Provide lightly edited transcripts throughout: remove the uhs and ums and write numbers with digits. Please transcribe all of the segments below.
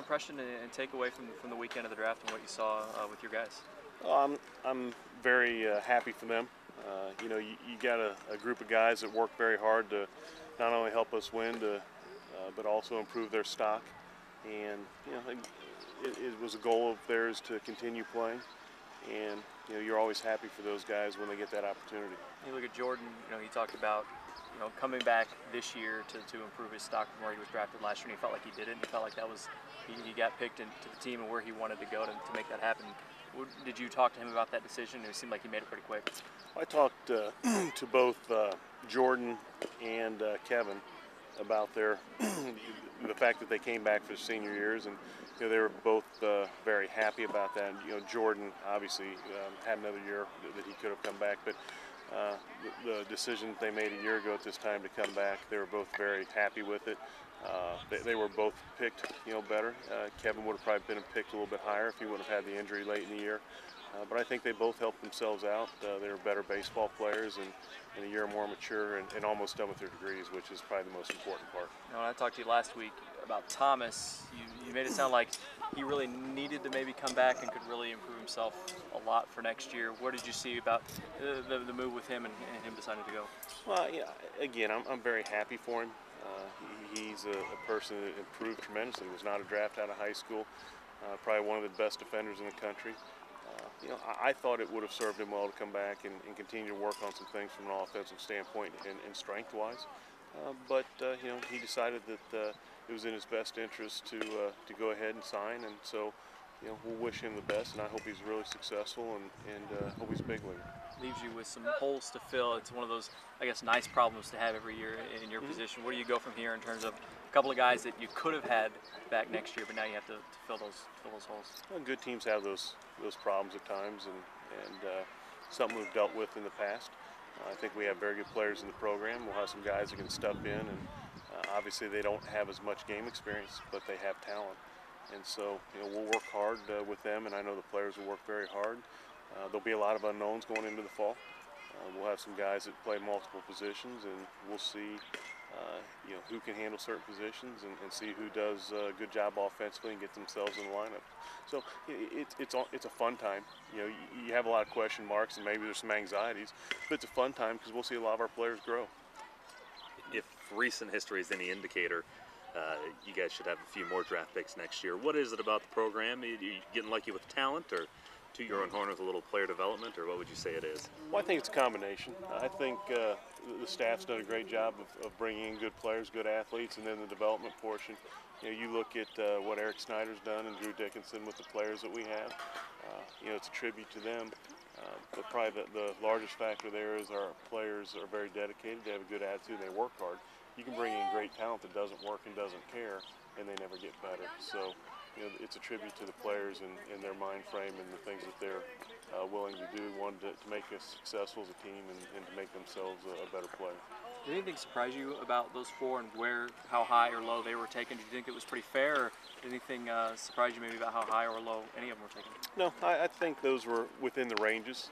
impression and takeaway from the weekend of the draft and what you saw with your guys? I'm very happy for them. You got a group of guys that work very hard to not only help us win, but also improve their stock. And it was a goal of theirs to continue playing. And you're always happy for those guys when they get that opportunity. You look at Jordan. He talked about coming back this year to improve his stock from where he was drafted last year. And he felt like he did it. And he felt like that was he got picked into the team and where he wanted to go to make that happen. Did you talk to him about that decision? It seemed like he made it pretty quick. I talked to both Jordan and Kevin about the fact that they came back for senior years, and they were both very happy about that. And, Jordan obviously had another year that he could have come back, but the decision that they made a year ago at this time to come back, they were both very happy with it. They were both picked, better. Kevin would have probably been picked a little bit higher if he would have had the injury late in the year. But I think they both helped themselves out. They were better baseball players and a year more mature and almost done with their degrees, which is probably the most important part. When I talked to you last week about Thomas, you made it sound like he really needed to maybe come back and could really improve himself a lot for next year. What did you see about the move with him and him deciding to go? Well, again, I'm very happy for him. He's a person that improved tremendously. He was not a draft out of high school. Probably one of the best defenders in the country. I thought it would have served him well to come back and continue to work on some things from an offensive standpoint and strength-wise. But he decided that it was in his best interest to go ahead and sign, and so we'll wish him the best, and I hope he's really successful and hope he's a big league. Leaves you with some holes to fill. It's one of those, I guess, nice problems to have every year in your position. Where do you go from here in terms of a couple of guys that you could have had back next year, but now you have to fill those holes? Well, good teams have those problems at times, and something we've dealt with in the past. I think we have very good players in the program. We'll have some guys that can step in, and obviously they don't have as much game experience, but they have talent. And so we'll work hard with them, and I know the players will work very hard. There'll be a lot of unknowns going into the fall. We'll have some guys that play multiple positions, and we'll see who can handle certain positions and see who does a good job offensively and get themselves in the lineup. So it's a fun time. You have a lot of question marks and maybe there's some anxieties, but it's a fun time because we'll see a lot of our players grow. If recent history is any indicator, you guys should have a few more draft picks next year. What is it about the program? Are you getting lucky with talent, or to your own horn with a little player development, or what would you say it is? Well, I think it's a combination. I think the staff's done a great job of bringing in good players, good athletes, and then the development portion. You look at what Eric Snyder's done and Drew Dickinson with the players that we have. It's a tribute to them. But probably the largest factor there is our players are very dedicated. They have a good attitude. They work hard. You can bring in great talent that doesn't work and doesn't care, and they never get better. So it's a tribute to the players and their mind frame and the things that they're willing to do, one, to make us successful as a team and to make themselves a better player. Did anything surprise you about those four and how high or low they were taken? Did you think it was pretty fair, or did anything surprise you maybe about how high or low any of them were taken? No, I think those were within the ranges.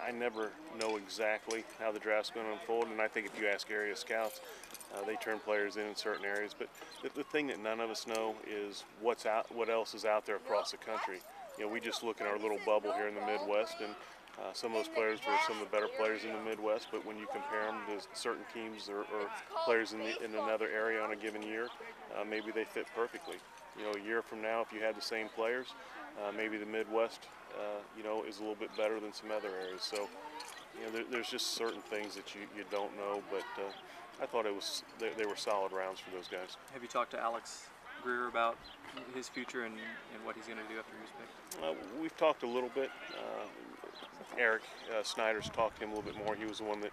I never know exactly how the draft's going to unfold, and I think if you ask area scouts, they turn players in certain areas. But the thing that none of us know is what else is out there across the country. We just look in our little bubble here in the Midwest, and some of those players were some of the better players in the Midwest. But when you compare them to certain teams or players in another area on a given year, maybe they fit perfectly. A year from now, if you had the same players, maybe the Midwest, is a little bit better than some other areas. So, there's just certain things that you don't know, but I thought they were solid rounds for those guys. Have you talked to Alex Greer about his future and what he's going to do after he was picked? We've talked a little bit. Eric Snyder's talked to him a little bit more. He was the one that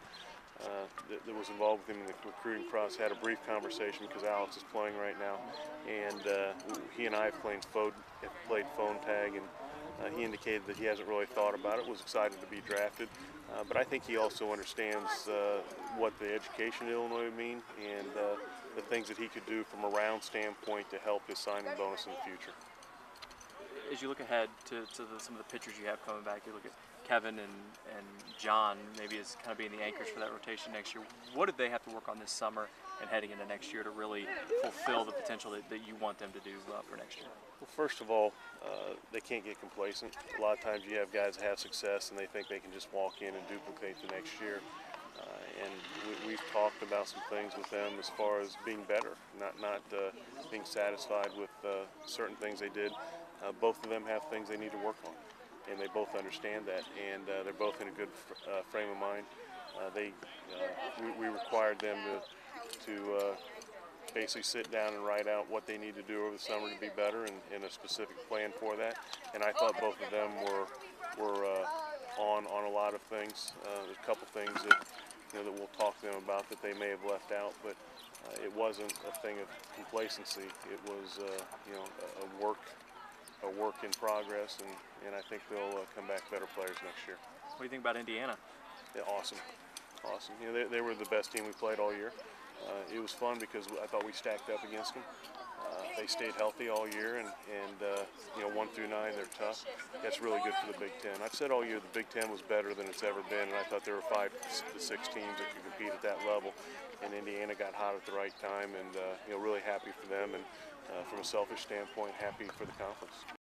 was involved with him in the recruiting process. Had a brief conversation because Alex is playing right now, and he and I have played phone tag, and he indicated that he hasn't really thought about it, was excited to be drafted, but I think he also understands what the education in Illinois would mean and the things that he could do from a round standpoint to help his signing bonus in the future. As you look ahead to some of the pitchers you have coming back, you look at Kevin and John maybe as kind of being the anchors for that rotation next year. What did they have to work on this summer, and heading into next year to really fulfill the potential that you want them to do for next year? Well, first of all, they can't get complacent. A lot of times you have guys have success and they think they can just walk in and duplicate the next year. We've talked about some things with them as far as being better, not being satisfied with certain things they did. Both of them have things they need to work on, and they both understand that, and they're both in a good frame of mind. We required them to basically sit down and write out what they need to do over the summer to be better, and a specific plan for that. And I thought both of them were on a lot of things. There's a couple things that that we'll talk to them about that they may have left out, but it wasn't a thing of complacency. It was a work in progress, and I think they'll come back better players next year. What do you think about Indiana? Yeah, awesome. They were the best team we played all year. It was fun because I thought we stacked up against them. They stayed healthy all year, and 1 through 9, they're tough. That's really good for the Big Ten. I've said all year the Big Ten was better than it's ever been, and I thought there were 5 to 6 teams that could compete at that level. And Indiana got hot at the right time, and really happy for them. And from a selfish standpoint, happy for the conference.